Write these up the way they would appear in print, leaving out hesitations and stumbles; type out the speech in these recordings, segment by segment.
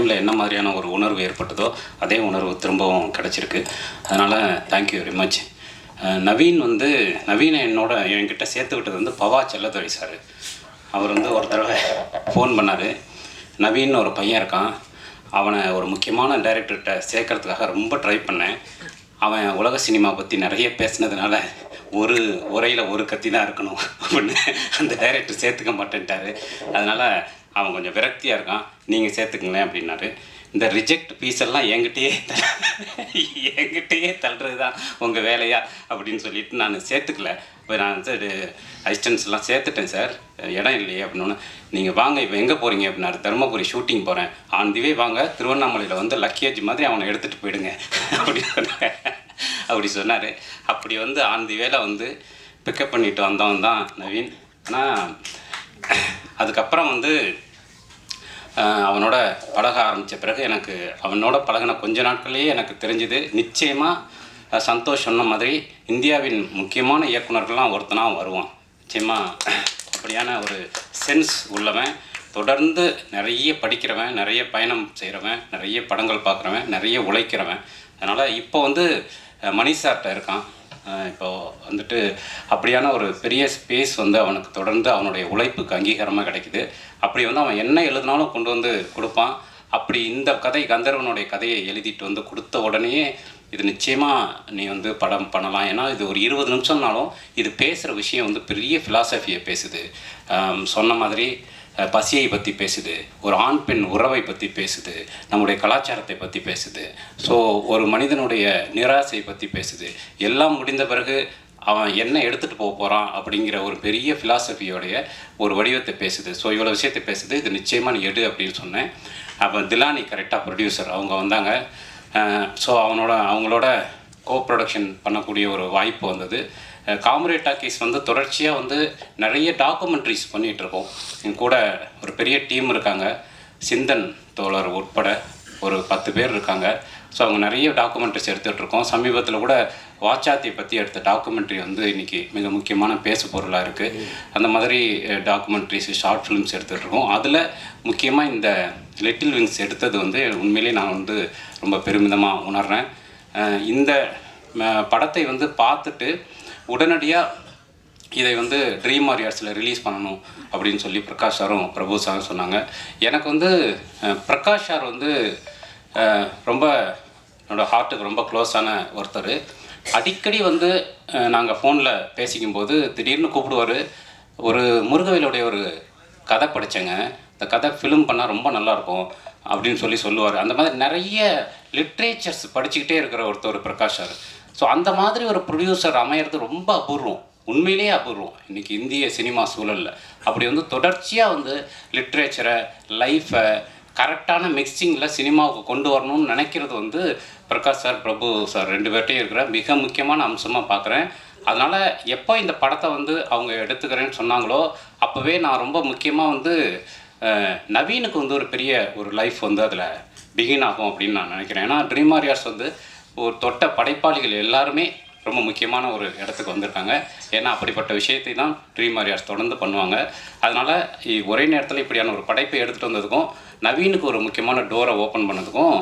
டைமில் என்ன மாதிரியான ஒரு உணர்வு ஏற்பட்டதோ அதே உணர்வு திரும்பவும் கிடச்சிருக்கு. அதனால் தேங்க்யூ வெரி மச். நவீனை என்கிட்ட சேர்த்து விட்டது வந்து பவா செல்லதுரை சார். அவர் வந்து ஒரு தடவை ஃபோன் பண்ணார். நவீன் ஒரு பையன் இருக்கான், அவனை ஒரு முக்கியமான டைரக்டர்கிட்ட சேர்க்கறதுக்காக ரொம்ப ட்ரை பண்ணேன். அவன் உலக சினிமா பற்றி நிறைய பேசினதுனால ஒரு உரையில் ஒரு கத்தி தான் இருக்கணும் அப்படின்னு அந்த டைரக்டர் சேர்த்துக்க மாட்டேன்ட்டார். அதனால் அவன் கொஞ்சம் விரக்தியாக இருக்கான், நீங்கள் சேர்த்துக்குங்களேன் அப்படின்னாரு. இந்த ரிஜெக்ட் பீஸெல்லாம் என்கிட்டயே தள்ளுறது தான் உங்கள் வேலையா அப்படின்னு சொல்லிட்டு நான் சேர்த்துக்கல. இப்போ நான் வந்து அசிஸ்டன்ஸ்லாம் சேர்த்துட்டேன் சார், இடம் இல்லையே அப்படின்னு. நீங்கள் வாங்க, இப்போ எங்கே போகிறீங்க அப்படின்னாரு. தருமபுரி ஷூட்டிங் போகிறேன். ஆன் தி வே வாங்க, திருவண்ணாமலையில் வந்து லக்கேஜ் மாதிரி அவனை எடுத்துகிட்டு போயிடுங்க அப்படி சொன்னார். அப்படி வந்து ஆன் தி வேல வந்து பிக்கப் பண்ணிட்டு வந்தவன் தான் நவீன். ஆனால் அதுக்கப்புறம் வந்து அவனோட பழக ஆரம்பித்த பிறகு எனக்கு அவனோட பழகின கொஞ்ச நாட்கள்லேயே எனக்கு தெரிஞ்சுது, நிச்சயமாக சந்தோஷ் சொன்ன மாதிரி இந்தியாவின் முக்கியமான இயக்குனர்கள்லாம் ஒருத்தனாக வருவான். நிச்சயமாக அப்படியான ஒரு சென்ஸ் உள்ளவன், தொடர்ந்து நிறைய படிக்கிறவன், நிறைய பயணம் செய்கிறவன், நிறைய படங்கள் பார்க்குறவன், நிறைய உழைக்கிறவன். அதனால் இப்போ வந்து மணிசார்ட்ட இருக்கான். இப்போது வந்துட்டு அப்படியான ஒரு பெரிய ஸ்பேஸ் வந்து அவனுக்கு தொடர்ந்து அவனுடைய உழைப்புக்கு அங்கீகாரமாக கிடைக்குது. அப்படி வந்து அவன் என்ன எழுதினாலும் கொண்டு வந்து கொடுப்பான். அப்படி இந்த கதை கந்தர்வனுடைய கதையை எழுதிட்டு வந்து கொடுத்த உடனேயே இது நிச்சயமாக நீ வந்து படம் பண்ணலாம். ஏன்னா இது ஒரு 20 நிமிஷம்னாலும் இது பேசுகிற விஷயம் வந்து பெரிய ஃபிலாசபியை பேசுது. சொன்ன மாதிரி பசியை பற்றி பேசுது, ஒரு ஆண் பெண் உறவை பற்றி பேசுது, நம்முடைய கலாச்சாரத்தை பற்றி பேசுது, ஸோ ஒரு மனிதனுடைய நிராசை பற்றி பேசுது. எல்லாம் முடிந்த பிறகு அவன் என்ன எடுத்துகிட்டு போக போகிறான் அப்படிங்கிற ஒரு பெரிய ஃபிலாசபியோடைய ஒரு வடிவத்தை பேசுது. ஸோ இவ்வளோ விஷயத்தை பேசுது, இது நிச்சயமாக நீ எடு அப்படின்னு சொன்னேன். அப்போ திலானி கரெக்டாக ப்ரொடியூசர் அவங்க வந்தாங்க. ஸோ அவங்களோட கோ ப்ரொடக்ஷன் பண்ணக்கூடிய ஒரு வாய்ப்பு வந்தது. காம்ரேட் டாக்கீஸ் வந்து தொடர்ச்சியாக வந்து நிறைய டாக்குமெண்ட்ரிஸ் பண்ணிகிட்ருக்கோம். என் கூட ஒரு பெரிய டீம் இருக்காங்க, சிந்தன் தோழர் உட்பட ஒரு 10 பேர் இருக்காங்க. ஸோ அவங்க நிறைய டாக்குமெண்ட்ரிஸ் எடுத்துகிட்ருக்கோம். சமீபத்தில் கூட வாச்சாத்தியை பற்றி எடுத்த டாக்குமெண்ட்ரி வந்து இன்றைக்கி மிக முக்கியமான பேசு பொருளாக இருக்குது. அந்த மாதிரி டாக்குமெண்ட்ரிஸ், ஷார்ட் ஃபிலிம்ஸ் எடுத்துகிட்ருக்கோம். அதில் முக்கியமாக இந்த லிட்டில் விங்ஸ் எடுத்தது வந்து உண்மையிலே நான் வந்து ரொம்ப பெருமிதமாக உணர்கிறேன். இந்த படத்தை வந்து பார்த்துட்டு உடனடியாக இதை வந்து ட்ரீம் வாரியர்ஸில் ரிலீஸ் பண்ணணும் அப்படின்னு சொல்லி பிரகாஷ் சாரும் பிரபு சாரும் சொன்னாங்க. எனக்கு வந்து பிரகாஷ் சார் வந்து ரொம்ப என்னோடய ஹார்ட்டுக்கு ரொம்ப க்ளோஸான ஒருத்தர். அடிக்கடி வந்து நாங்கள் ஃபோனில் பேசிக்கும்போது திடீர்னு கூப்பிடுவார். ஒரு முருகவேலுடைய ஒரு கதை படித்தேங்க, இந்த கதை ஃபிலிம் பண்ணால் ரொம்ப நல்லாயிருக்கும் அப்படின்னு சொல்லுவார். அந்த மாதிரி நிறைய லிட்ரேச்சர்ஸ் படிச்சுக்கிட்டே இருக்கிற ஒருத்தர் பிரகாஷ் சார். ஸோ அந்த மாதிரி ஒரு ப்ரொடியூசர் அமையிறது ரொம்ப அபூர்வம், உண்மையிலேயே அபூர்வம் இன்றைக்கி இந்திய சினிமா சூழலில். அப்படி வந்து தொடர்ச்சியாக வந்து லிட்ரேச்சரை, லைஃப்பை கரெக்டான மிக்சிங்கில் சினிமாவுக்கு கொண்டு வரணும்னு நினைக்கிறது வந்து பிரகாஷ் சார், பிரபு சார் 2 பேர்ட்டையும் இருக்கிற மிக முக்கியமான அம்சமாக பார்க்குறேன். அதனால் எப்போ இந்த படத்தை வந்து அவங்க எடுத்துக்கிறேன்னு சொன்னாங்களோ அப்போவே நான் ரொம்ப முக்கியமாக வந்து நவீனுக்கு வந்து ஒரு பெரிய ஒரு லைஃப் வந்து அதில் பிகின் ஆகும் அப்படின்னு நான் நினைக்கிறேன். ஏன்னா ட்ரீம் வாரியர்ஸ் வந்து ஒரு தொட்ட படைப்பாளிகள் எல்லாருமே ரொம்ப முக்கியமான ஒரு இடத்துக்கு வந்திருக்காங்க. ஏன்னா அப்படிப்பட்ட விஷயத்தை தான் ட்ரீம் வாரியர்ஸ் தொடர்ந்து பண்ணுவாங்க. அதனால் ஒரே நேரத்தில் இப்படியான ஒரு படைப்பை எடுத்துகிட்டு வந்ததுக்கும் நவீனுக்கு ஒரு முக்கியமான டோரை ஓப்பன் பண்ணதுக்கும்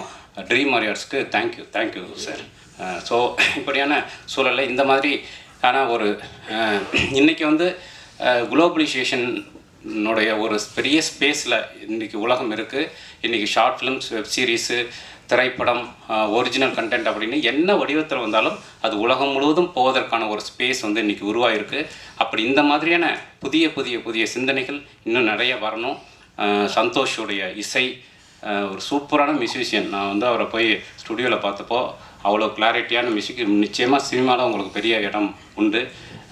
ட்ரீம் வாரியர்ஸ்க்கு தேங்க்யூ சார். ஸோ இப்படியான சூழலில் இந்த மாதிரி ஆனால் ஒரு இன்றைக்கி வந்து குளோபலைசேஷனுடைய ஒரு பெரிய ஸ்பேஸில் இன்றைக்கி உலகம் இருக்குது. இன்றைக்கி ஷார்ட் ஃபிலிம்ஸ், வெப் சீரிஸு, திரைப்படம், ஒரிஜினல் கண்டென்ட் அப்படின்னு என்ன வடிவத்தில் வந்தாலும் அது உலகம் முழுவதும் போவதற்கான ஒரு ஸ்பேஸ் வந்து இன்றைக்கி உருவாகிருக்கு. அப்படி இந்த மாதிரியான புதிய சிந்தனைகள் இன்னும் நிறைய வரணும். சந்தோஷுடைய இசை ஒரு சூப்பரான மியூசிஷியன். நான் வந்து அவரை போய் ஸ்டுடியோவில் பார்த்தப்போ அவ்வளோ கிளாரிட்டியான மியூசிக். நிச்சயமாக சினிமாவில் உங்களுக்கு பெரிய இடம் உண்டு.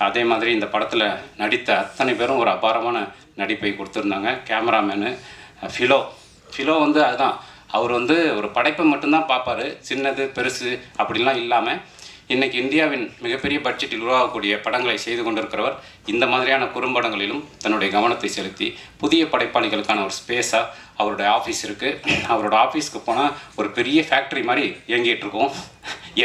அதே மாதிரி இந்த படத்தில் நடித்த அத்தனை பேரும் ஒரு அபாரமான நடிப்பை கொடுத்துருந்தாங்க. கேமராமேனு ஃபிலோ வந்து அதுதான், அவர் வந்து ஒரு படைப்பை மட்டும்தான் பார்ப்பார், சின்னது பெருசு அப்படிலாம் இல்லாமல் இன்றைக்கி இந்தியாவின் மிகப்பெரிய பட்ஜெட்டில் உருவாகக்கூடிய படங்களை செய்து கொண்டிருக்கிறவர். இந்த மாதிரியான குறும்படங்களிலும் தன்னுடைய கவனத்தை செலுத்தி புதிய படைப்பாளிகளுக்கான ஒரு ஸ்பேஸாக அவருடைய ஆஃபீஸ் இருக்குது. அவரோட ஆஃபீஸ்க்கு போனால் ஒரு பெரிய ஃபேக்ட்ரி மாதிரி இயங்கிகிட்ருக்கோம்.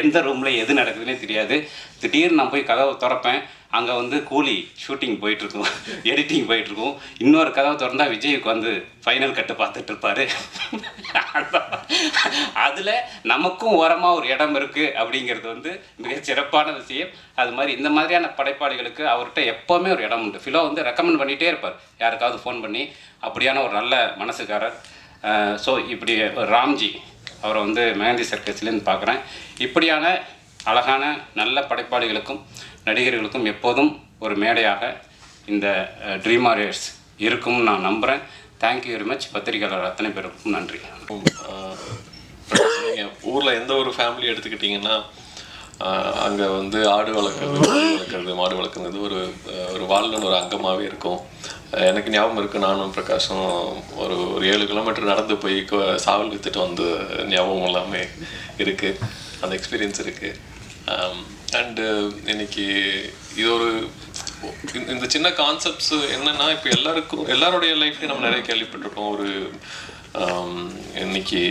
எந்த ரூமில் எது நடக்குதுன்னே தெரியாது. திடீர்னு நான் போய் கதவை திறப்பேன், அங்கே வந்து கூலி ஷூட்டிங் போயிட்டுருக்கும், எடிட்டிங் போயிட்டுருக்கும். இன்னொரு கதவை திறந்தால் விஜய்க்கு வந்து ஃபைனல் கட்டு பார்த்துட்டு இருப்பார். அதில் நமக்கும் ஓரமாக ஒரு இடம் இருக்குது அப்படிங்கிறது வந்து மிகச் சிறப்பான விஷயம். அது மாதிரி இந்த மாதிரியான படைப்பாளிகளுக்கு அவர்கிட்ட எப்போவுமே ஒரு இடம் உண்டு. ஃபிலோ வந்து ரெக்கமெண்ட் பண்ணிகிட்டே இருப்பார் யாருக்காவது ஃபோன் பண்ணி. அப்படியான ஒரு நல்ல மனசுக்காரர். ஸோ இப்படி ராம்ஜி அவரை வந்து மெஹந்தி சர்க்கஸ்லேருந்து பார்க்குறேன். இப்படியான அழகான நல்ல படைப்பாளிகளுக்கும் நடிகர்களுக்கும் எப்போதும் ஒரு மேடையாக இந்த ட்ரீம் வாரியர்ஸ் இருக்கும்னு நான் நம்புகிறேன். Thank you very much. பத்திரிகையாளர் அத்தனை பேருக்கும் நன்றி. ஊரில் எந்த ஒரு ஃபேமிலி எடுத்துக்கிட்டிங்கன்னா அங்கே வந்து ஆடு வளர்க்குறது மாடு வளர்க்குறது ஒரு வாழ்வின் ஒரு அங்கமாகவே இருக்கும். எனக்கு ஞாபகம் இருக்குது, நானும் பிரகாஷும் ஒரு 7 கிலோமீட்டர் நடந்து போய் சாவல் விற்றுட்டு வந்து ஞாபகம் எல்லாமே இருக்குது. அந்த எக்ஸ்பீரியன்ஸ் இருக்குது. அண்டு இன்னைக்கு இது ஒரு இந்த சின்ன கான்செப்ட்ஸ் என்னென்னா, இப்போ எல்லாருடைய லைஃப்லையும் நம்ம நிறைய கேள்விப்பட்டிருக்கோம். ஒரு இன்னைக்கு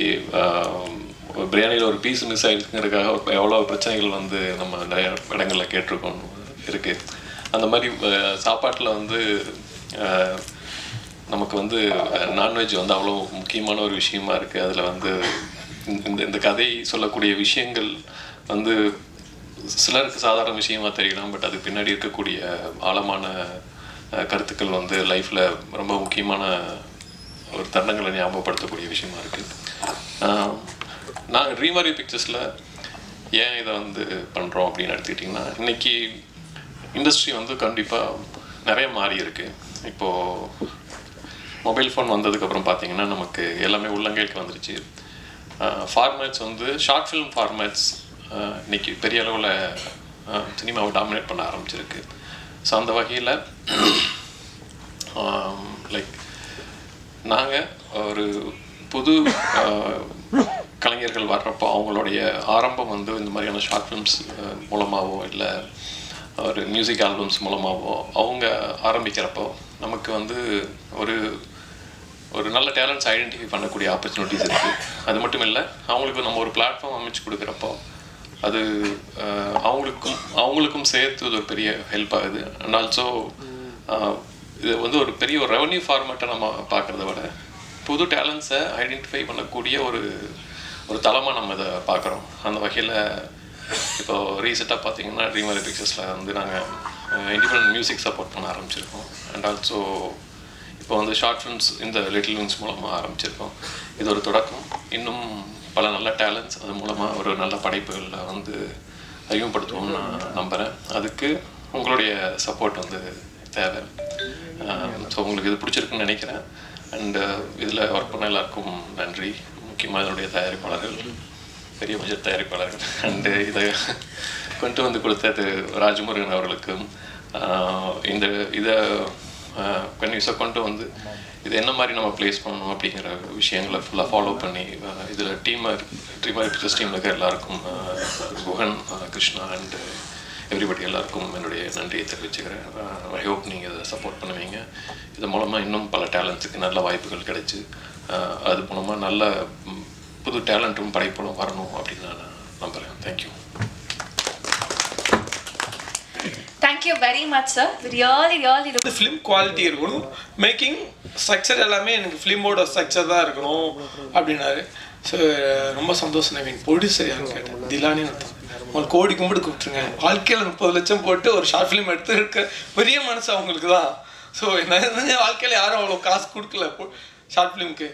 பிரியாணியில் ஒரு பீஸ் மிஸ் ஆகிருக்குங்கிறதுக்காக எவ்வளோ பிரச்சனைகள் வந்து நம்ம நிறைய இடங்களில் கேட்டிருக்கோம் இருக்குது. அந்த மாதிரி சாப்பாட்டில் வந்து நமக்கு வந்து நான்வெஜ் வந்து அவ்வளோ முக்கியமான ஒரு விஷயமா இருக்குது. அதில் வந்து இந்த கதை சொல்லக்கூடிய விஷயங்கள் வந்து சிலருக்கு சாதாரண விஷயமா தெரியலாம். பட் அதுக்கு பின்னாடி இருக்கக்கூடிய ஆழமான கருத்துக்கள் வந்து லைஃப்பில் ரொம்ப முக்கியமான ஒரு தருணங்களை ஞாபகப்படுத்தக்கூடிய விஷயமா இருக்குது. நாங்கள் ட்ரீம் வாரியர் பிக்சர்ஸில் ஏன் இதை வந்து பண்ணுறோம் அப்படின்னு எடுத்துக்கிட்டிங்கன்னா, இன்றைக்கி இண்டஸ்ட்ரி வந்து கண்டிப்பாக நிறைய மாறி இருக்குது. இப்போது மொபைல் ஃபோன் வந்ததுக்கப்புறம் பார்த்திங்கன்னா நமக்கு எல்லாமே உள்ளங்கைக்கு வந்துருச்சு. ஃபார்மேட்ஸ் வந்து ஷார்ட் ஃபிலிம் ஃபார்மேட்ஸ் இன்றைக்கி பெரிய அளவில் சினிமாவை டாமினேட் பண்ண ஆரம்பிச்சிருக்கு. ஸோ அந்த வகையில் லைக் நாங்கள் ஒரு புது கலைஞர்கள் வர்றப்போ அவங்களுடைய ஆரம்பம் வந்து இந்த மாதிரியான ஷார்ட் ஃபிலிம்ஸ் மூலமாகவோ இல்லை ஒரு மியூசிக் ஆல்பம்ஸ் மூலமாகவோ அவங்க ஆரம்பிக்கிறப்போ நமக்கு வந்து ஒரு நல்ல டேலண்ட்ஸ் ஐடென்டிஃபை பண்ணக்கூடிய ஆப்பர்ச்சுனிட்டிஸ் இருக்குது. அது மட்டும் இல்லை, அவங்களுக்கு நம்ம ஒரு பிளாட்ஃபார்ம் அமைச்சு கொடுக்குறப்போ அது அவங்களுக்கும் சேர்த்து ஒரு பெரிய ஹெல்ப் ஆகுது. அண்ட் ஆல்சோ இது வந்து ஒரு பெரிய ஒரு ரெவன்யூ ஃபார்மேட்டை நம்ம பார்க்குறத விட புது டேலண்ட்ஸை ஐடென்டிஃபை பண்ணக்கூடிய ஒரு தளமாக நம்ம இதை பார்க்குறோம். அந்த வகையில் இப்போது ரீசெண்டாக பார்த்தீங்கன்னா ட்ரீம் வாரியர் பிக்சர்ஸில் வந்து நாங்கள் இண்டிபெண்டன்ட் மியூசிக் சப்போர்ட் பண்ண ஆரம்பிச்சிருக்கோம். அண்ட் ஆல்சோ இப்போ வந்து ஷார்ட் ஃபிலிம்ஸ் இந்த லிட்டில் விங்ஸ் மூலமாக ஆரம்பிச்சிருக்கோம். இது ஒரு தொடக்கம். இன்னும் பல நல்ல டேலண்ட்ஸ் அது மூலமாக ஒரு நல்ல படைப்புகளில் வந்து அறிமுகப்படுத்துவோம்னு நான் நம்புகிறேன். அதுக்கு உங்களுடைய சப்போர்ட் வந்து தேவை. ஸோ உங்களுக்கு இது பிடிச்சிருக்குன்னு நினைக்கிறேன். அண்டு இதில் ஒர்க் பண்ண எல்லாருக்கும் நன்றி. முக்கியமாக இதனுடைய தயாரிப்பாளர்கள், பெரிய பட்ஜெட் தயாரிப்பாளர்கள். அண்டு இதை கொண்டு வந்து கொடுத்தது ராஜமுருகன் அவர்களுக்கும் இதை கன்யூஸாக கொண்டு வந்து இது என்ன மாதிரி நம்ம ப்ளேஸ் பண்ணணும் அப்படிங்கிற விஷயங்களை ஃபுல்லாக ஃபாலோ பண்ணி இதில் ட்ரீம் வாரியர் பிக்சர்ஸ் டீமில் இருக்க எல்லாருக்கும் குஹன், கிருஷ்ணா அண்டு எவ்ரிபடி எல்லாருக்கும் என்னுடைய நன்றியை தெரிவிச்சுக்கிறேன். ஐ ஹோப் நீங்கள் இதை சப்போர்ட் பண்ணுவீங்க. இது மூலமாக இன்னும் பல டேலண்ட்ஸுக்கு நல்ல வாய்ப்புகள் கிடைச்சி அது மூலமாக நல்ல புது டேலண்ட்டும் படைப்புகளும் வரணும் அப்படின்னு நான் நம்புகிறேன். Thank you. Thank you very much, sir. Really the film quality இருக்கணும். மேக்கிங் ஸ்ட்ரக்சர் எல்லாமே எனக்கு ஃபிலிமோட ஸ்ட்ரக்சர் தான் இருக்கணும் அப்படின்னாரு. ஸோ ரொம்ப சந்தோஷம். நவீன் ப்ரொடியூசர் யாருன்னு கேட்டேன். திலானி அர்த்தம். உங்களுக்கு கோடி கும்பிட்டு கூப்பிட்டுருங்க. வாழ்க்கையில் 30 லட்சம் போட்டு ஒரு ஷார்ட் ஃபிலிம் எடுத்து இருக்க பெரிய மனசு அவங்களுக்கு தான். ஸோ என்ன வாழ்க்கையில் யாரும் அவ்வளோ காசு கொடுக்கல ஷார்ட் ஃபிலிமுக்கு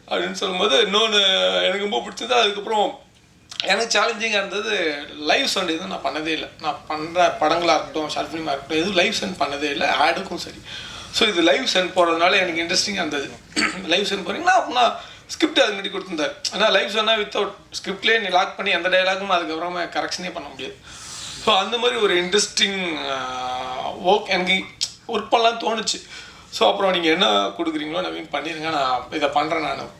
அப்படின்னு சொல்லும்போது இன்னொன்று எனக்கு ரொம்ப பிடிச்சது. அதுக்கப்புறம் எனக்கு சேலஞ்சிங்காக இருந்தது லைவ் சென்ட். எதுவும் நான் பண்ணதே இல்லை. நான் பண்ணுற படங்களாக இருக்கட்டும், ஷார்ட் ஃபிலிமாக இருக்கட்டும், எதுவும் லைவ் சென்ட் பண்ணதே இல்லை. ஆடுக்கும் சரி. ஸோ இது லைவ் சென்ட் போடுறதுனால எனக்கு இன்ட்ரெஸ்டிங்காக இருந்தது. லைவ் சென்ட் போகிறீங்கன்னா அப்படின்னா ஸ்கிரிப்ட் அது முன்னாடி கொடுத்துருந்தார். ஆனால் லைவ் சொன்னால் வித்தவுட் ஸ்கிரிப்ட்லேயே நீ லாக் பண்ணி எந்த டைலாகும் அதுக்கப்புறமா கரெக்ஷனே பண்ண முடியாது. ஸோ அந்த மாதிரி ஒரு இன்ட்ரெஸ்டிங் ஒர்க் எனக்கு ஒர்க் பண்ணலான்னு தோணுச்சு. ஸோ அப்புறம் நீங்கள் என்ன கொடுக்குறீங்களோ நவீன் பண்ணிடுங்க, நான் இதை பண்ணுறேன், நான்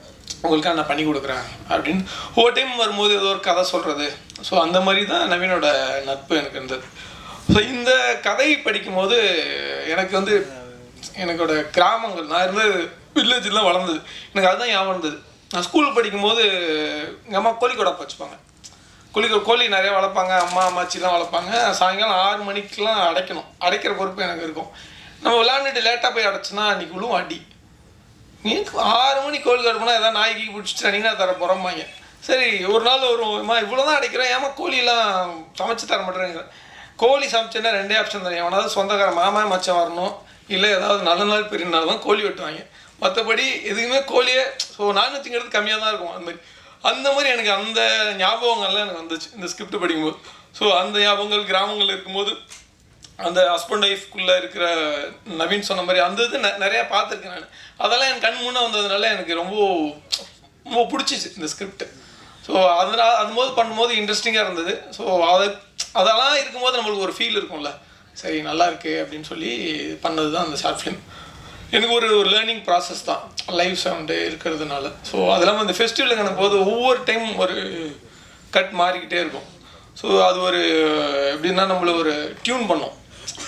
உங்களுக்காக நான் பண்ணி கொடுக்குறேன் அப்படின்னு ஒவ்வொரு டைம் வரும்போது ஏதோ ஒரு கதை சொல்கிறது. ஸோ அந்த மாதிரி தான் நவீனோட நட்பு எனக்கு இருந்தது. ஸோ இந்த கதை படிக்கும்போது எனக்கு வந்து எனக்கோட கிராமங்கள், நான் இருந்த வில்லேஜில் வளர்ந்தது, எனக்கு அதுதான் ஞாபகம் இருந்தது. நான் ஸ்கூல் படிக்கும்போது எங்கள் அம்மா கோழிக்கொடை வச்சுப்பாங்க. கோழி நிறைய வளர்ப்பாங்க, அம்மா அம்மாச்சிலாம் வளர்ப்பாங்க. சாயங்காலம் 6 மணிக்கெலாம் அடைக்கணும். அடைக்கிற பொறுப்பு எனக்கு இருக்கும். நம்ம விளாண்டுட்டு லேட்டாக போய் அடைச்சோன்னா அன்றைக்கி விழுவும் அடி. நீ 6 மணிக்கு கோழி கடுப்புனா ஏதாவது நாய்க்கு பிடிச்சிட்டு அன்றைக்கி தர போகிறோம்பாங்க. சரி ஒரு நாள் வரும்மா இவ்வளோ தான் அடைக்கிறேன், ஏமா கோழிலாம் சமைச்சு தர மாட்டேங்க. கோழி சமைச்சேன்னா 2 ஆப்ஷன் தான். எவனாவது சொந்தக்கார மாமா மச்சம் வரணும், இல்லை ஏதாவது நல்ல நாள் பெரிய நாள் தான் கோழி வெட்டுவாங்க. மற்றபடி எதுவுமே கோழியே நான்வெஜ்ங்கிறது கம்மியாக தான் இருக்கும். அந்த மாதிரி எனக்கு அந்த ஞாபகங்கள்லாம் எனக்கு வந்துச்சு இந்த ஸ்கிரிப்ட் படிக்கும்போது. ஸோ அந்த ஞாபகங்கள் கிராமங்கள் இருக்கும்போது அந்த ஹஸ்பண்ட் ஒய்ஃப்குள்ளே இருக்கிற நவீன் சொன்ன மாதிரி அந்த இது நிறையா பார்த்துருக்கேன் நான். அதெல்லாம் என் கண் முன்னே வந்ததுனால எனக்கு ரொம்ப ரொம்ப பிடிச்சிச்சு இந்த ஸ்கிரிப்ட். ஸோ அதனால் அதுபோது பண்ணும்போது இன்ட்ரெஸ்டிங்காக இருந்தது. ஸோ அதெல்லாம் இருக்கும்போது நம்மளுக்கு ஒரு ஃபீல் இருக்கும்ல, சரி நல்லா இருக்கு அப்படின்னு சொல்லி பண்ணது தான் அந்த ஷார்ட் ஃபிலிம். எனக்கு ஒரு லேர்னிங் ப்ராசஸ் தான் லைவ் சவுண்டு இருக்கிறதுனால. ஸோ அதெல்லாம் அந்த ஃபெஸ்டிவலுக்கான போது ஒவ்வொரு டைம் ஒரு கட் மாறிக்கிட்டே இருக்கும். ஸோ அது ஒரு எப்படின்னா நம்மளை ஒரு டியூன் பண்ணோம்,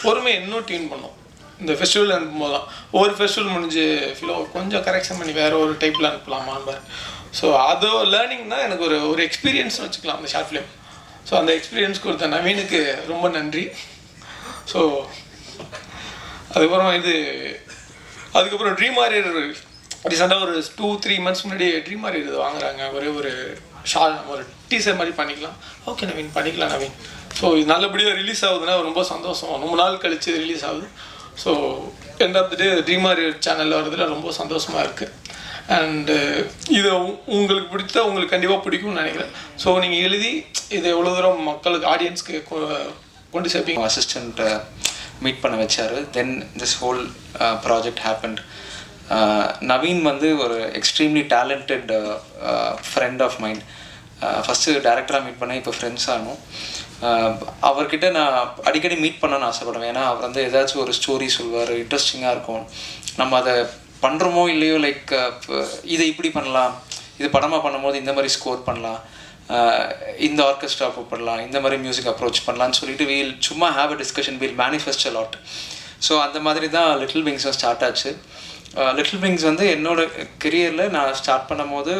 பொறுமை இன்னும் டியூன் பண்ணோம். இந்த ஃபெஸ்டிவல் அனுப்பும்போது தான் ஒவ்வொரு ஃபெஸ்டிவல் முடிஞ்சு கொஞ்சம் கரெக்ஷன் பண்ணி வேறு ஒரு டைப்பில் அனுப்பலாமான்னு பாரு. ஸோ அது லேர்னிங் தான் எனக்கு ஒரு எக்ஸ்பீரியன்ஸ்னு வச்சுக்கலாம் அந்த ஷார்ட் ஃபிலிம். ஸோ அந்த எக்ஸ்பீரியன்ஸ் கொடுத்த நவீனுக்கு ரொம்ப நன்றி. ஸோ அதுக்கப்புறம் ட்ரீம் வாரியர் ரீசெண்டாக ஒரு 2-3 மந்த்ஸ் முன்னாடி ட்ரீம் வாரியர் இது வாங்குறாங்க. ஒரு டீசர் மாதிரி பண்ணிக்கலாம். ஓகே நவீன் பண்ணிக்கலாம் நவீன். ஸோ இது நல்லபடியாக ரிலீஸ் ஆகுதுன்னா ரொம்ப சந்தோஷம். ரொம்ப நாள் கழித்து ரிலீஸ் ஆகுது. So end of the day Dream Warrior சேனலில் வரதுல ரொம்ப சந்தோஷமாக இருக்குது. அண்டு இது உங்களுக்கு பிடிச்சா உங்களுக்கு கண்டிப்பாக பிடிக்கும்னு நினைக்கிறேன். ஸோ நீங்கள் எழுதி இதை எவ்வளோ தூரம் மக்களுக்கு ஆடியன்ஸ்க்கு கொண்டு சேர்ப்பீங்க. அசிஸ்டண்ட் மீட் பண்ண வச்சார். Then this whole project happened. Naveen வந்து ஒரு extremely talented friend of mind. First டேரக்டராக மீட் பண்ணேன், இப்போ ஃப்ரெண்ட்ஸ் ஆகணும். அவர்கிட்ட நான் அடிக்கடி மீட் பண்ணணும்னு ஆசைப்படுவேன். ஏன்னா அவர் வந்து ஏதாச்சும் ஒரு ஸ்டோரி சொல்வார், இன்ட்ரெஸ்டிங்காக இருக்கும். நம்ம அதை பண்ணுறோமோ இல்லையோ, லைக் இதை இப்படி பண்ணலாம், இது படமாக பண்ணும்போது இந்த மாதிரி ஸ்கோர் பண்ணலாம், இந்த ஆர்கெஸ்ட்ரா கூப்பிடலாம், இந்த மாதிரி மியூசிக் அப்ரோச் பண்ணலான்னு சொல்லிட்டு வீல் சும்மா have a discussion, we'll manifest a lot. So அந்த மாதிரி தான் லிட்டில் விங்ஸும் ஸ்டார்ட் ஆச்சு. லிட்டில் விங்ஸ் வந்து என்னோடய கெரியரில் நான் ஸ்டார்ட் பண்ணும் போது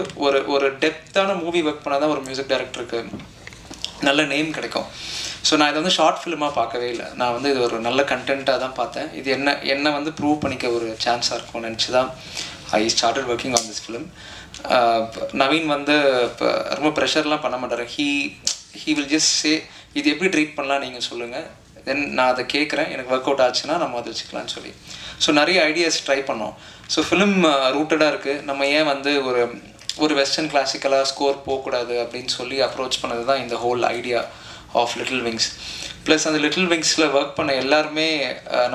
ஒரு டெப்த்தான மூவி ஒர்க் பண்ணால் தான் ஒரு மியூசிக் டைரக்டருக்கு நல்ல நேம் கிடைக்கும். ஸோ நான் இதை வந்து ஷார்ட் ஃபிலிமாக பார்க்கவே இல்லை. நான் வந்து இது ஒரு நல்ல கண்டென்ட்டாக தான் பார்த்தேன். இது என்ன வந்து ப்ரூவ் பண்ணிக்க ஒரு சான்ஸாக இருக்கும்னு நினச்சி தான் I started working on this film. Naveen வந்து இப்போ ரொம்ப ப்ரெஷர்லாம் பண்ண மாட்டார். ஹீ வில் ஜஸ்ட் சே இது எப்படி ட்ரீட் பண்ணலாம் நீங்கள் சொல்லுங்கள், தென் நான் அதை கேட்குறேன், எனக்கு ஒர்க் அவுட் ஆச்சுன்னா நம்ம அதை வச்சுக்கலான்னு சொல்லி. ஸோ நிறைய ஐடியாஸ் ட்ரை பண்ணோம். ஸோ ஃபிலிம் ரூட்டடாக இருக்குது. நம்ம ஏன் வந்து ஒரு வெஸ்டர்ன் கிளாசிக்கலாக ஸ்கோர் போகக்கூடாது அப்படின்னு சொல்லி அப்ரோச் பண்ணது தான் இந்த whole idea of Little Wings. Plus அந்த லிட்டில் விங்ஸில் ஒர்க் பண்ண எல்லாருமே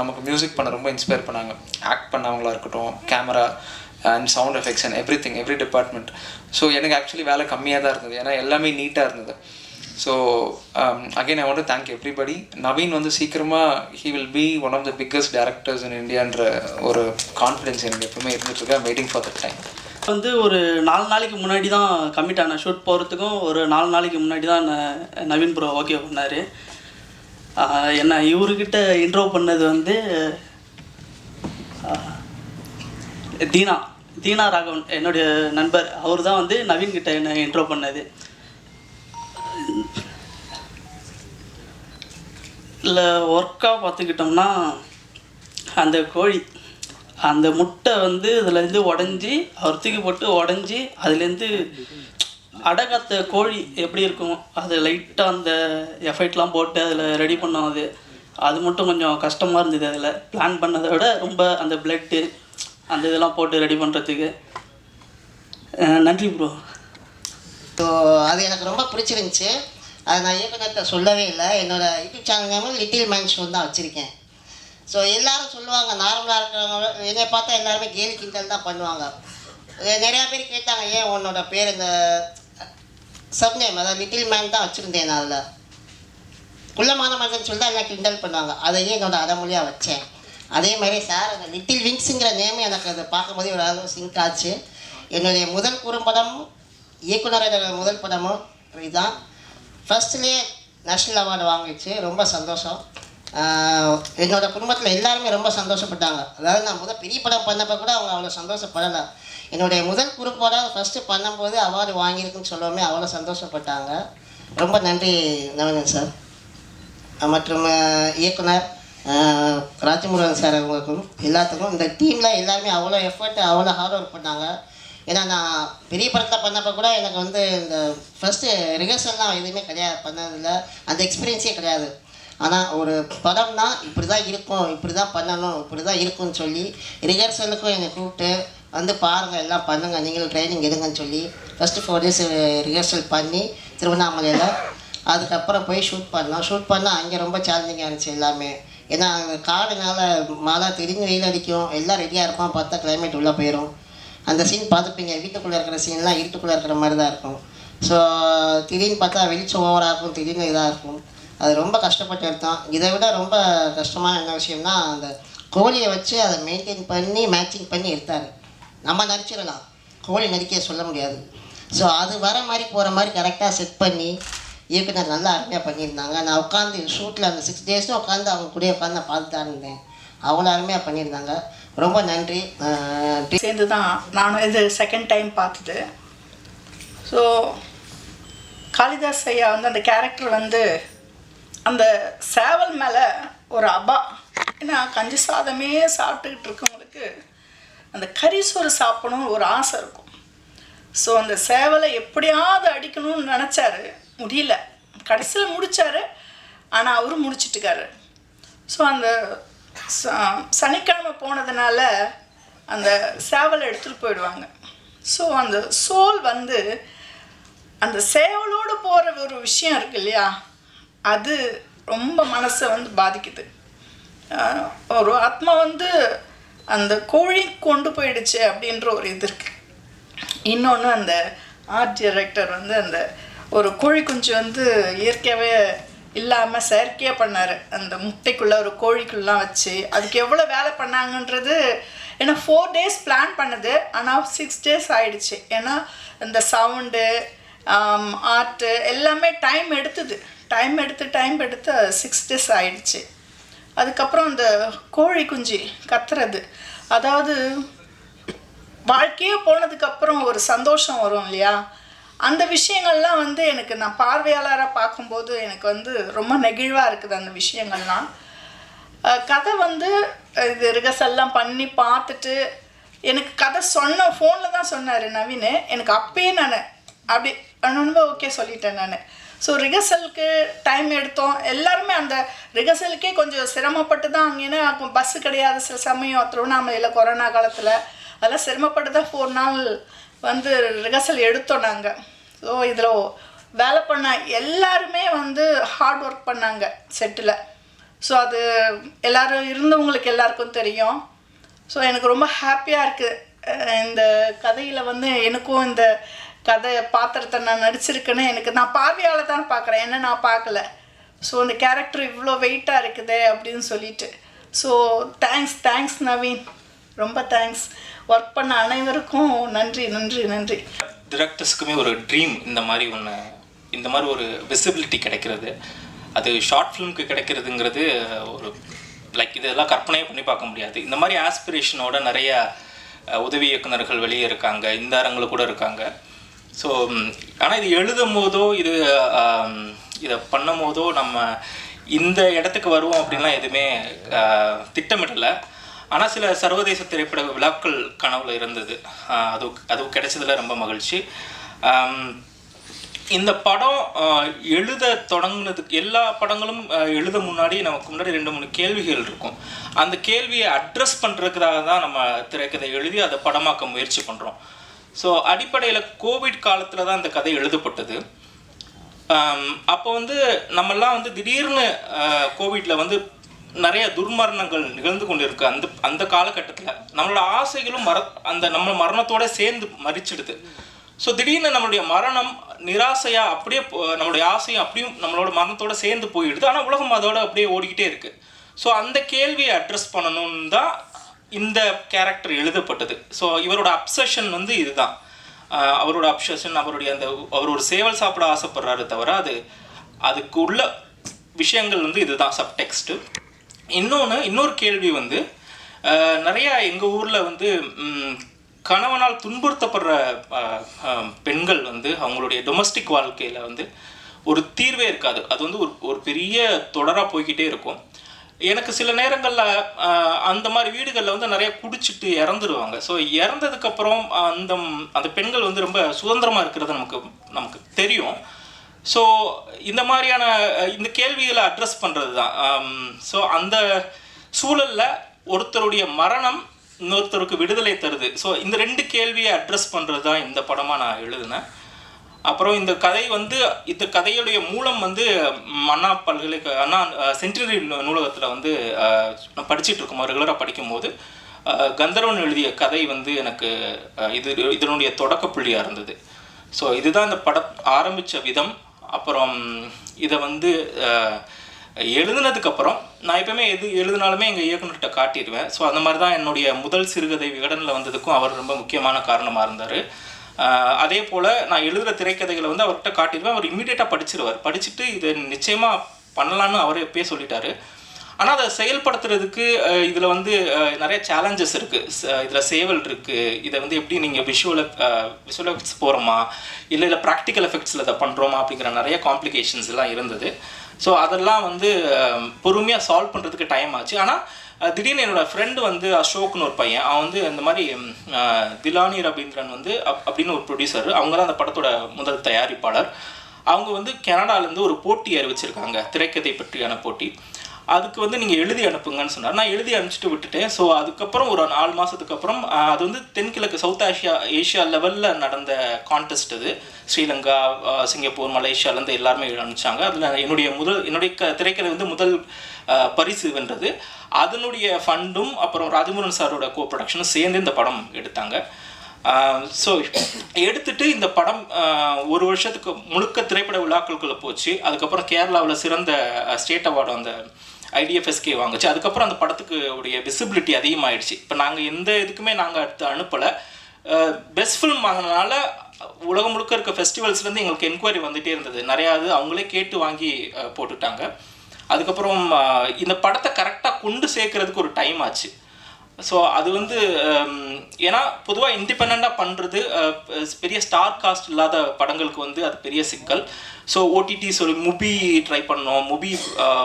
நமக்கு மியூசிக் பண்ண ரொம்ப இன்ஸ்பயர் பண்ணாங்க. ஆக்ட் பண்ணவங்களா இருக்கட்டும், camera and sound effects and every department. So எனக்கு ஆக்சுவலி வேலை கம்மியாக தான் இருந்தது, ஏன்னா எல்லாமே நீட்டாக இருந்தது. So again I want to thank everybody. Naveen வந்து சீக்கிரமாக he will be one of the biggest directors in இந்தியான்ற ஒரு கான்ஃபிடென்ஸ் எனக்கு எப்பவுமே இருந்துகிட்ருக்கு. I'm waiting for the time. வந்து ஒரு 4 நாளைக்கு முன்னாடி தான் கமிட் ஆனேன். ஷூட் போகிறதுக்கும் ஒரு 4 நாளைக்கு முன்னாடி தான் நவீன் ப்ரோ ஓகே பண்ணார். என்ன இவர்கிட்ட இன்ட்ரோ பண்ணது வந்து தீனா ராகவன் என்னுடைய நண்பர். அவர் தான் வந்து நவீன்கிட்ட என்ன இன்ட்ரோ பண்ணது. இல்லை ஒர்க்காக பார்த்துக்கிட்டோம்னா அந்த கோழி அந்த முட்டை வந்து இதுலேருந்து உடஞ்சி அவர் தூக்கி போட்டு உடஞ்சி அதுலேருந்து அடகாத்த கோழி எப்படி இருக்கும் அது லைட்டாக அந்த எஃபெக்ட்லாம் போட்டு அதில் ரெடி பண்ணோம். அது மட்டும் கொஞ்சம் கஷ்டமாக இருந்தது. அதில் பிளான் பண்ணதை விட ரொம்ப அந்த பிளட்டு அந்த இதெல்லாம் போட்டு ரெடி பண்ணுறதுக்கு நன்றி ப்ரோ. ஸோ அது எனக்கு ரொம்ப பிடிச்சிருந்துச்சி. அதை நான் இயக்குனர்கிட்ட சொல்லவே இல்லை. என்னோடய YouTube channel name little man show தான் வச்சுருக்கேன். ஸோ எல்லோரும் சொல்லுவாங்க, நார்மலாக இருக்கிறவங்க என்னை பார்த்தா எல்லாருமே கேலி கிண்டல் தான் பண்ணுவாங்க. நிறையா பேர் கேட்டாங்க, ஏன் உன்னோட பேர் இந்த சப்நேம் அதாவது லிட்டில் மேன் தான் வச்சுருந்தேன். நான் அதில் குள்ளமான மனிதன் சொல்லி தான் எல்லாம் கிண்டல் பண்ணுவாங்க. அதையே என்னோட அடமொழியாக வச்சேன். அதே மாதிரி சார் அந்த லிட்டில் விங்ஸுங்கிற நேம் எனக்கு அதை பார்க்கும்போதே ஒரு அளவு சிங்க் ஆச்சு. என்னுடைய முதல் குறும்படம் இயக்குனரோட முதல் படமும் இதுதான். ஃபர்ஸ்ட்லேயே நேஷ்னல் அவார்டு வாங்கிச்சு. ரொம்ப சந்தோஷம். என்னோடய குடும்பத்தில் எல்லாருமே ரொம்ப சந்தோஷப்பட்டாங்க. அதாவது நான் பெரிய படம் பண்ணப்போ கூட அவங்க அவ்வளோ சந்தோஷப்படலை. என்னுடைய முதல் குறும்படம் ஃபஸ்ட்டு பண்ணும்போது அவார்டு வாங்கியிருக்குன்னு சொல்லவுமே அவ்வளோ சந்தோஷப்பட்டாங்க. ரொம்ப நன்றி நவீன் சார். மற்றும் இயக்குனர் ராஜமுருகன் சார் அவங்களுக்கும் எல்லாத்துக்கும், இந்த டீமில் எல்லாருமே அவ்வளோ எஃபர்ட் அவ்வளோ ஹார்ட் ஒர்க் பண்ணாங்க. ஏன்னா நான் பெரிய படத்தை பண்ணப்போ கூட எனக்கு வந்து இந்த ஃபஸ்ட்டு ரிஹர்சல்லாம் எதுவுமே கிடையாது, பண்ணதில்லை, அந்த எக்ஸ்பீரியன்ஸே கிடையாது. ஆனால் ஒரு படம்னா இப்படி தான் இருக்கும், இப்படி தான் பண்ணணும், இப்படி தான் இருக்கும்னு சொல்லி ரிஹர்சலுக்கும் என்னை கூப்பிட்டு வந்து பாருங்கள், எல்லாம் பண்ணுங்கள், நீங்களும் ட்ரைனிங் எடுங்கன்னு சொல்லி ஃபஸ்ட்டு 4 days ரிஹர்சல் பண்ணி திருவண்ணாமலையில் அதுக்கப்புறம் போய் ஷூட் பண்ணால் அங்கே ரொம்ப சேலஞ்சிங்காக இருந்துச்சு எல்லாமே. ஏன்னா காடுனால மழை திடீர்னு வெயில் அடிக்கும், எல்லாம் ரெடியாக இருப்போம், பார்த்தா கிளைமேட் உள்ளே போயிடும். அந்த சீன் பார்த்துப்பீங்க, வீட்டுக்குள்ளே இருக்கிற சீன்லாம் இருட்டுக்குள்ளே இருக்கிற மாதிரி தான் இருக்கும். ஸோ திடீர்னு பார்த்தா வெளிச்சம் ஓவராக இருக்கும், திடீர்னு இதாக இருக்கும். அது ரொம்ப கஷ்டப்பட்டு எடுத்தோம். இதை விட ரொம்ப கஷ்டமான என்ன விஷயம்னா அந்த கோழியை வச்சு அதை மெயின்டைன் பண்ணி மேட்சிங் பண்ணி எடுத்தார். நம்ம நடிச்சிடலாம், கோழி நடிக்க சொல்ல முடியாது. ஸோ அது வர மாதிரி போகிற மாதிரி கரெக்டாக செட் பண்ணி இயக்குனர் நல்லா அருமையாக பண்ணியிருந்தாங்க. நான் உட்காந்து ஷூட்டில் அந்த 6 days உட்காந்து அவங்க கூட உட்காந்து நான் பார்த்துட்டு இருந்தேன். அவ்வளோ அருமையாக பண்ணியிருந்தாங்க. ரொம்ப நன்றி. சேர்ந்து தான் நானும் இது செகண்ட் டைம் பார்த்தது. ஸோ காளிதாஸ் ஐயா வந்து அந்த கேரக்டர் வந்து அந்த சேவல் மேலே ஒரு அபா, ஏன்னா கஞ்சி சாதமே சாப்பிட்டுக்கிட்டு இருக்கவங்களுக்கு அந்த கறி சோறு சாப்பிடணும்னு ஒரு ஆசை இருக்கும். ஸோ அந்த சேவலை எப்படியாவது அடிக்கணும்னு நினச்சாரு, முடியல, கடைசியில் முடித்தார். ஆனால் அவரும் முடிச்சிட்டுக்காரு. ஸோ அந்த சனிக்கிழமை போனதுனால அந்த சேவலை எடுத்துகிட்டு போயிடுவாங்க. ஸோ அந்த சோல் வந்து அந்த சேவலோடு போகிற ஒரு விஷயம் இருக்கு இல்லையா, அது ரொம்ப மனசை வந்து பாதிக்குது. ஒரு ஆத்மா வந்து அந்த கோழி கொண்டு போயிடுச்சு அப்படின்ற ஒரு இது இருக்குது. இன்னொன்று அந்த ஆர்ட் டைரக்டர் வந்து அந்த ஒரு கோழி குஞ்சு வந்து இயற்கையாகவே இல்லாமல் செயற்கையாக பண்ணார். அந்த முட்டைக்குள்ளே ஒரு கோழிக்குள்ளெலாம் வச்சு அதுக்கு எவ்வளோ வேலை பண்ணாங்கன்றது. ஏன்னா 4 days பிளான் பண்ணது, ஆனால் 6 days ஆகிடுச்சு. ஏன்னா இந்த சவுண்டு ஆர்ட்டு எல்லாமே டைம் எடுத்து 6 days ஆகிடுச்சு. அதுக்கப்புறம் அந்த கோழி குஞ்சு கத்துறது, அதாவது வாழ்க்கையே போனதுக்கப்புறம் ஒரு சந்தோஷம் வரும் இல்லையா, அந்த விஷயங்கள்லாம் வந்து எனக்கு நான் பார்வையாளராக பார்க்கும்போது எனக்கு வந்து ரொம்ப நெகிழ்வாக இருக்குது அந்த விஷயங்கள்லாம். கதை வந்து இது ரிஹர்சல்லாம் பண்ணி பார்த்துட்டு எனக்கு கதை ஃபோனில் தான் சொன்னார் நவீன். எனக்கு அப்பயே நான் அப்படி ரொம்ப ஓகே சொல்லிட்டேன் நான். ஸோ ரிஹர்சலுக்கு டைம் எடுத்தோம். எல்லாருமே அந்த ரிஹர்சலுக்கே கொஞ்சம் சிரமப்பட்டு தான், அங்கேன்னா பஸ்ஸு கிடையாது சில சமயம் திருவண்ணாமலையில் கொரோனா காலத்தில். அதெல்லாம் சிரமப்பட்டு தான் 4 நாள் வந்து ரிஹர்சல் எடுத்தோம் நாங்கள். ஸோ இதில் வேலை பண்ண எல்லாருமே வந்து ஹார்ட் ஒர்க் பண்ணாங்க செட்டில். ஸோ அது எல்லோரும் இருந்தவங்களுக்கு எல்லாருக்கும் தெரியும். ஸோ எனக்கு ரொம்ப ஹாப்பியாக இருக்குது இந்த கதையில் வந்து எனக்கும் இந்த கதை பாத்திரத்தை நான் நடிச்சிருக்கேன்னு எனக்கு நான் பார்வையால் தான் பார்க்குறேன், என்ன நான் பார்க்கல. ஸோ இந்த கேரக்டர் இவ்வளோ வெயிட்டாக இருக்குதே அப்படின்னு சொல்லிட்டு. ஸோ தேங்க்ஸ் நவீன், ரொம்ப தேங்க்ஸ். ஒர்க் பண்ண அனைவருக்கும் நன்றி. டிரெக்டர்ஸ்க்குமே ஒரு ட்ரீம் இந்த மாதிரி ஒரு விசிபிலிட்டி கிடைக்கிறது. அது ஷார்ட் ஃபிலிம்க்கு கிடைக்கிறதுங்கிறது ஒரு இதெல்லாம் கற்பனையே பண்ணி பார்க்க முடியாது. இந்த மாதிரி ஆஸ்பிரேஷனோட நிறைய உதவி இயக்குநர்கள் வெளியே இருக்காங்க, இந்த அரங்கில் கூட இருக்காங்க. ஸோ ஆனால் இது எழுதும் போதோ இதை பண்ணும் போதோ நம்ம இந்த இடத்துக்கு வருவோம் அப்படின்லாம் எதுவுமே திட்டமிடலை. ஆனால் சில சர்வதேச திரைப்பட விழாக்கள் கனவுல இருந்தது. அது கிடைச்சதில் ரொம்ப மகிழ்ச்சி. இந்த படம் எழுத தொடங்குனதுக்கு, எல்லா படங்களும் எழுத முன்னாடி நமக்கு முன்னாடி 2-3 கேள்விகள் இருக்கும். அந்த கேள்வியை அட்ரஸ் பண்ணுறதுக்காக தான் நம்ம திரைக்கதை எழுதி அதை படமாக்க முயற்சி பண்ணுறோம். ஸோ அடிப்படையில் கோவிட் காலத்தில் தான் இந்த கதை எழுதப்பட்டது. அப்போ வந்து நம்மெல்லாம் வந்து திடீர்னு கோவிடில் வந்து நிறைய துர்மரணங்கள் நிகழ்ந்து கொண்டு இருக்கு. அந்த காலகட்டத்தில் நம்மளோட ஆசைகளும் நம்ம மரணத்தோடு சேர்ந்து மறிச்சிடுது. ஸோ திடீர்னு நம்மளுடைய மரணம் நிராசையாக அப்படியே நம்மளுடைய ஆசையும் அப்படியும் நம்மளோட மரணத்தோடு சேர்ந்து போயிடுது. ஆனால் உலகம் அதோட அப்படியே ஓடிக்கிட்டே இருக்குது. ஸோ அந்த கேள்வியை அட்ரஸ் பண்ணணும்னு தான் இந்த கேரக்டர் எழுதப்பட்டது. ஸோ இவரோட அப்சஷன் வந்து இதுதான். அவரோட அப்சஷன், அவர் ஒரு சேவல் சாப்பிட ஆசைப்படுறாரு தவிர அதுக்கு உள்ள விஷயங்கள் வந்து இதுதான் சப்டெக்ஸ்ட்டு. இன்னொரு கேள்வி வந்து நிறையா எங்கள் ஊரில் வந்து கணவனால் துன்புறுத்தப்படுற பெண்கள் வந்து அவங்களுடைய டொமஸ்டிக் வாழ்க்கையில் வந்து ஒரு தீர்வே இருக்காது. அது வந்து ஒரு பெரிய தொடராக போய்கிட்டே இருக்கும். எனக்கு சில நேரங்களில் அந்த மாதிரி வீடுகளில் வந்து நிறைய குடிச்சிட்டு இறந்துடுவாங்க. ஸோ இறந்ததுக்கப்புறம் அந்த பெண்கள் வந்து ரொம்ப சுதந்திரமாக இருக்கிறது நமக்கு தெரியும். ஸோ இந்த மாதிரியான இந்த கேள்விகளை அட்ரஸ் பண்ணுறது தான். ஸோ அந்த சூழலில் ஒருத்தருடைய மரணம் இன்னொருத்தருக்கு விடுதலை தருது. ஸோ இந்த 2 கேள்வியை அட்ரஸ் பண்ணுறது தான் இந்த படமாக நான் எழுதினேன். அப்புறம் இந்த கதையுடைய மூலம் வந்து அண்ணா சென்டினரி நூலகத்தில் வந்து நான் படிச்சுட்டு இருக்கும்போது ரெகுலராக படிக்கும்போது கந்தர்வன் எழுதிய கதை வந்து எனக்கு இதனுடைய தொடக்க புள்ளியாக இருந்தது. ஸோ இதுதான் இந்த படம் ஆரம்பித்த விதம். அப்புறம் இதை வந்து எழுதுனதுக்கப்புறம் நான் எப்பவுமே எது எழுதினாலுமே எங்கள் இயக்குனர்கிட்ட காட்டிடுவேன். ஸோ அந்த மாதிரி தான் என்னுடைய முதல் சிறுகதை விகடனில் வந்ததுக்கும் அவர் ரொம்ப முக்கியமான காரணமாக இருந்தார். அதே போல் நான் எழுதுகிற திரைக்கதைகளை வந்து அவர்கிட்ட காட்டிடுவேன். அவர் இம்மீடியட்டாக படிச்சிருவார். படிச்சுட்டு இதை நிச்சயமாக பண்ணலான்னு அவரே எப்பயே சொல்லிட்டாரு. ஆனால் அதை செயல்படுத்துறதுக்கு இதில் வந்து நிறைய சேலஞ்சஸ் இருக்குது. இதில் சேவல் இருக்குது. இதை வந்து எப்படி நீங்கள் விஷுவல் எஃபெக்ட்ஸ் போகிறோமா இல்லை ப்ராக்டிக்கல் எஃபெக்ட்ஸில் இதை பண்ணுறோமா அப்படிங்கிற நிறைய காம்ப்ளிகேஷன்ஸ் எல்லாம் இருந்தது. ஸோ அதெல்லாம் வந்து பொறுமையாக சால்வ் பண்ணுறதுக்கு டைம் ஆச்சு. ஆனால் திடீர்னு என்னோடய ஃப்ரெண்டு வந்து அசோக்னு ஒரு பையன், அவன் வந்து இந்த மாதிரி திலானி ரவீந்திரன் வந்து அப்படின்னு ஒரு ப்ரொடியூசர், அவங்க தான் அந்த படத்தோட முதல் தயாரிப்பாளர். அவங்க வந்து கனடாலேருந்து ஒரு போட்டி அறிவிச்சிருக்காங்க, திரைக்கதை பற்றியான போட்டி. அதுக்கு வந்து நீங்கள் எழுதி அனுப்புங்கன்னு சொன்னார். நான் எழுதி அனுப்பிச்சிட்டு விட்டுட்டேன். ஸோ அதுக்கப்புறம் ஒரு 4 மாதத்துக்கு அப்புறம் அது வந்து தென்கிழக்கு சவுத் ஏஷியா லெவலில் நடந்த கான்டெஸ்ட். அது ஸ்ரீலங்கா, சிங்கப்பூர், மலேசியாவிலேருந்து எல்லாருமே அனுப்பிச்சாங்க. அதில் என்னுடைய திரைக்கதை வந்து முதல் பரிசு வென்றது. அதனுடைய ஃபண்டும் அப்புறம் ராஜமுருகன் சாரோட கோப்ரொடக்ஷனும் சேர்ந்து இந்த படம் எடுத்தாங்க. ஸோ எடுத்துட்டு இந்த படம் 1 வருஷத்துக்கு முழுக்க திரைப்பட விழாக்களுக்குள்ளே போச்சு. அதுக்கப்புறம் கேரளாவில் சிறந்த ஸ்டேட் அவார்டு அந்த IDFSK வாங்குச்சு. அதுக்கப்புறம் அந்த படத்துக்கு உடைய விசிபிலிட்டி அதிகமாகிடுச்சு. இப்போ நாங்கள் எந்த இதுக்குமே நாங்கள் அடுத்து அனுப்பலை. பெஸ்ட் ஃபில்ம் வாங்கினால உலகம் முழுக்க இருக்க ஃபெஸ்டிவல்ஸ்லேருந்து எங்களுக்கு என்கொயரி வந்துகிட்டே இருந்தது. நிறையா அவங்களே கேட்டு வாங்கி போட்டுட்டாங்க. அதுக்கப்புறம் இந்த படத்தை கரெக்டாக கொண்டு சேர்க்கறதுக்கு ஒரு டைம் ஆச்சு. ஸோ அது வந்து ஏன்னா பொதுவாக இண்டிபெண்ட்டாக பண்ணுறது பெரிய ஸ்டார் காஸ்ட் இல்லாத படங்களுக்கு வந்து அது பெரிய சிக்கல். ஸோ OTT முபி ட்ரை பண்ணோம். முபி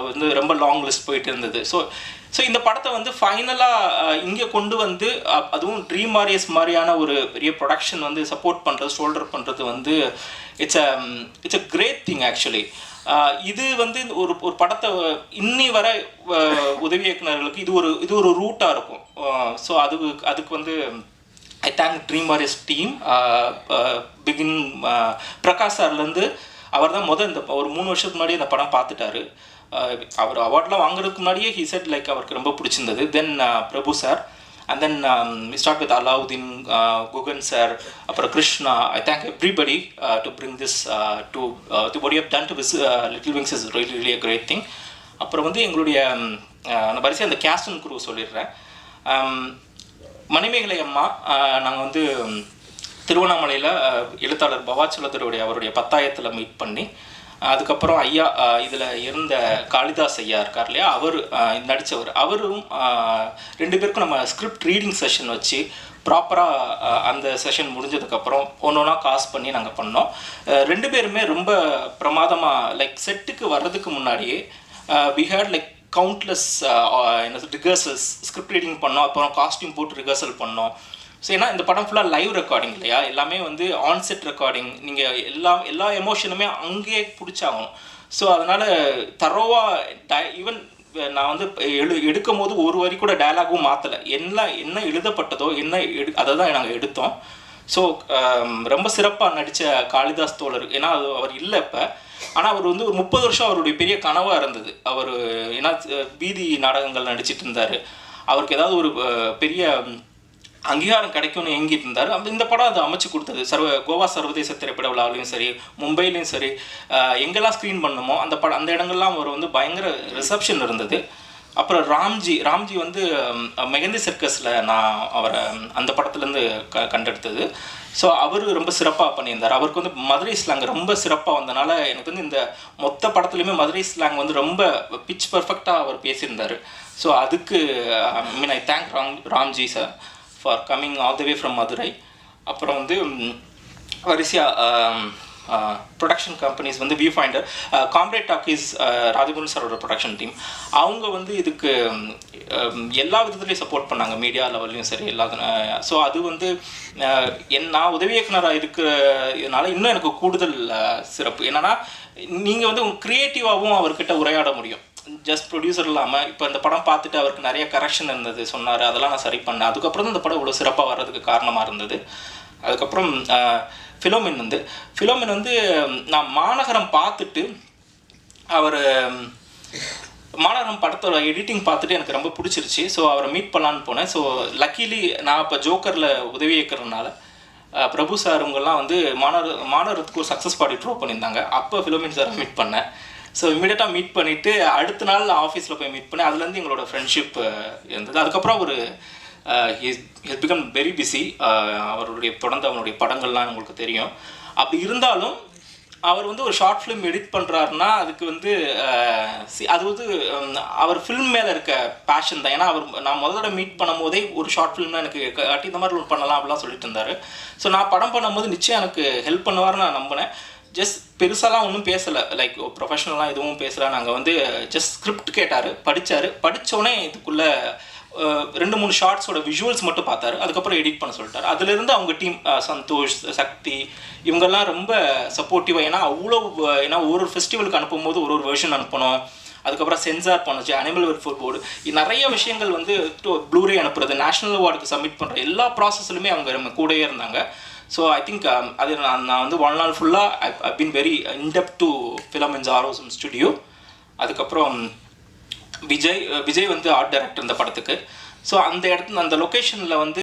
வந்து ரொம்ப லாங் லிஸ்ட் போயிட்டு இருந்தது. ஸோ இந்த படத்தை வந்து ஃபைனலாக இங்கே கொண்டு வந்து அதுவும் ட்ரீம் வாரியர்ஸ் மாதிரியான ஒரு பெரிய ப்ரொடக்ஷன் வந்து சப்போர்ட் பண்ணுறது, ஷோல்டர் பண்ணுறது வந்து it's a great thing actually. இது வந்து ஒரு படத்தை இன்னி வர உதவி இயக்குநர்களுக்கு இது ஒரு ரூட்டாக இருக்கும். ஸோ அதுக்கு வந்து I thank dream warriors team. பிகின் பிரகாஷ் சார்லேருந்து அவர் தான் இந்த ஒரு 3 வருஷத்துக்கு முன்னாடியே இந்த படம் பார்த்துட்டாரு. அவர் அவார்ட்லாம் வாங்குறதுக்கு முன்னாடியே ஹி செட் லைக் அவருக்கு ரொம்ப பிடிச்சிருந்தது. தென் பிரபு sir and then we start with Alauddin, Gugan sir, apra Krishna. I thank everybody to bring this to what you have done to this Little Wings is really a great thing. அப்புறம் வந்து எங்களுடைய நான் வரிசையாக அந்த caste and crew சொல்லிடுறேன். மணிமேகலை அம்மா நாங்கள் வந்து திருவண்ணாமலையில் எழுத்தாளர் பவாச்சலத்தருடைய அவருடைய 10ஆயிரத்தில் மீட் பண்ணி, அதுக்கப்புறம் ஐயா இதில் இருந்த காளிதாஸ் ஐயா இருக்கார் இல்லையா, அவர் நடித்தவர், அவரும் 2 பேருக்கும் நம்ம ஸ்கிரிப்ட் ரீடிங் செஷன் வச்சு ப்ராப்பராக அந்த செஷன் முடிஞ்சதுக்கப்புறம் ஒன்றா காசு பண்ணி நாங்கள் பண்ணோம். 2 பேருமே ரொம்ப பிரமாதமாக லைக் செட்டுக்கு வர்றதுக்கு முன்னாடியே we had like countless rehearsals, script reading பண்ணோம், அப்புறம் காஸ்டியூம் போட்டு ரிஹர்சல் பண்ணோம். ஸோ ஏன்னா இந்த படம் ஃபுல்லாக லைவ் ரெக்கார்டிங் இல்லையா, எல்லாமே வந்து ஆன்செட் ரெக்கார்டிங், நீங்கள் எல்லா எமோஷனுமே அங்கேயே பிடிச்சாகணும். ஸோ அதனால் தரோவாக ஈவன் நான் வந்து எடுக்கும் போது ஒரு வரி கூட டயலாகும் மாற்றலை. என்ன எழுதப்பட்டதோ அதை தான் நாங்கள் எடுத்தோம். ஸோ ரொம்ப சிறப்பாக நடித்த காளிதாஸ் தோழர், ஏன்னா அவர் இல்லை இப்போ, ஆனால் அவர் வந்து ஒரு 30 வருஷம் அவருடைய பெரிய கனவாக இருந்தது. அவர் ஏன்னா வீதி நாடகங்கள் நடிச்சிட்டு இருந்தார். அவருக்கு ஏதாவது ஒரு பெரிய அங்கீகாரம் கிடைக்கும்னு ஏங்கிட்டு இருந்தார். இந்த படம் அதை அமைச்சு கொடுத்தது. கோவா சர்வதேச திரைப்பட விழாவிலையும் சரி, மும்பையிலையும் சரி, எங்கெல்லாம் ஸ்க்ரீன் பண்ணணுமோ அந்த இடங்கள்லாம் அவர் வந்து பயங்கர ரிசப்ஷன் இருந்தது. அப்புறம் ராம்ஜி வந்து மெகந்தி சர்க்கஸில் நான் அவரை அந்த படத்துலேருந்து கண்டெடுத்தது. ஸோ அவர் ரொம்ப சிறப்பாக பண்ணியிருந்தார். அவருக்கு வந்து மதுரை ஸ்லாங் ரொம்ப சிறப்பாக வந்தனால எனக்கு வந்து இந்த மொத்த படத்துலையுமே மதுரை ஸ்லாங் வந்து ரொம்ப பிச் பர்ஃபெக்டாக அவர் பேசியிருந்தார். ஸோ அதுக்கு I thank Ramji sir for coming all the way from Madurai. அப்புறம் வந்து வரிசையாக ப்ரொடக்ஷன் கம்பெனிஸ் வந்து Viewfinder, Comrade Talkies, Rajaguru சாரோட ப்ரொடக்ஷன் டீம், அவங்க வந்து இதுக்கு எல்லா விதத்துலேயும் சப்போர்ட் பண்ணாங்க, மீடியா லெவல்லையும் சரி எல்லா. ஸோ அது வந்து நான் உதவி இயக்குனராக இருக்கிறதுனால இன்னும் எனக்கு கூடுதல் சிறப்பு. என்னென்னா நீங்கள் வந்து க்ரியேட்டிவாகவும் அவர்கிட்ட உரையாட முடியும், ஜஸ்ட் ப்ரொடியூசர் இல்லாமல். இப்போ இந்த படம் பார்த்துட்டு அவருக்கு நிறைய கரெக்ஷன் இருந்தது சொன்னார், அதெல்லாம் நான் சரி பண்ணேன். அதுக்கப்புறம் தான் இந்த படம் இவ்வளோ சிறப்பாக வர்றதுக்கு காரணமாக இருந்தது. அதுக்கப்புறம் ஃபிலோமின் வந்து நான் மாநகரம் பார்த்துட்டு அவர் மாநகரம் படத்தோட எடிட்டிங் பார்த்துட்டு எனக்கு ரொம்ப பிடிச்சிருச்சு. ஸோ அவரை மீட் பண்ணலான்னு போனேன். ஸோ லக்கிலி நான் இப்போ ஜோக்கரில் உதவி இயக்கிறதுனால பிரபு சார் இவங்கெல்லாம் வந்து மாநகரத்துக்கு ஒரு சக்ஸஸ் பாடி ட்ரோ பண்ணியிருந்தாங்க. அப்போ ஃபிலோமின் சாரை மீட் பண்ணேன். ஸோ இமீடியட்டாக மீட் பண்ணிவிட்டு அடுத்த நாள் ஆஃபீஸில் போய் மீட் பண்ணி அதுலேருந்து எங்களோட ஃப்ரெண்ட்ஷிப் இருந்தது. அதுக்கப்புறம் ஒரு ஹிஸ் பிகம் வெரி பிஸி. அவருடைய தொடர்ந்து அவனுடைய படங்கள்லாம் உங்களுக்கு தெரியும். அப்படி இருந்தாலும் அவர் வந்து ஒரு ஷார்ட் ஃபிலிம் எடிட் பண்ணுறாருன்னா அதுக்கு வந்து அது வந்து அவர் ஃபில்ம் மேலே இருக்க பேஷன் தான். ஏன்னா நான் முதல்ல மீட் பண்ணும் போதே ஒரு ஷார்ட் ஃபிலிம்னா எனக்கு காட்டி இந்த மாதிரி ஒன்று பண்ணலாம் அப்படிலாம் சொல்லிட்டு இருந்தார். ஸோ நான் படம் பண்ணும்போது நிச்சயம் எனக்கு ஹெல்ப் பண்ணுவார்னு நான் நம்பினேன். ஜஸ்ட் பெருசாலாம் ஒன்றும் பேசலை, லைக் ப்ரொஃபஷ்னலாக எதுவும் பேசலை. நாங்கள் வந்து ஜஸ்ட் ஸ்கிரிப்ட் கேட்டார், படித்தோடனே இதுக்குள்ளே 2-3 ஷார்ட்ஸோட விஷுவல்ஸ் மட்டும் பார்த்தாரு. அதுக்கப்புறம் எடிட் பண்ண சொல்லிட்டார். அதுலேருந்து அவங்க டீம் சந்தோஷ், சக்தி இவங்கெல்லாம் ரொம்ப சப்போர்ட்டிவாக. ஏன்னா ஒரு ஃபெஸ்டிவலுக்கு அனுப்பும்போது ஒரு வெர்ஷன் அனுப்பணும். அதுக்கப்புறம் சென்சார் பண்ணுச்சு, அனிமல் வெல்ஃபேர் போர்டு, நிறைய விஷயங்கள் வந்து ப்ளூரே அனுப்புறது, நேஷனல் அவார்டுக்கு சப்மிட் பண்ணுற எல்லா ப்ராசஸ்லுமே அவங்க நம்ம கூடவே இருந்தாங்க. ஸோ ஐ திங்க் அது நான் வந்து 1 நாள் ஃபுல்லாக I been very in-depth to Philomin's awesome studio. அதுக்கப்புறம் விஜய் வந்து ஆர்ட் டைரக்டர் இந்த படத்துக்கு. ஸோ அந்த லொக்கேஷனில் வந்து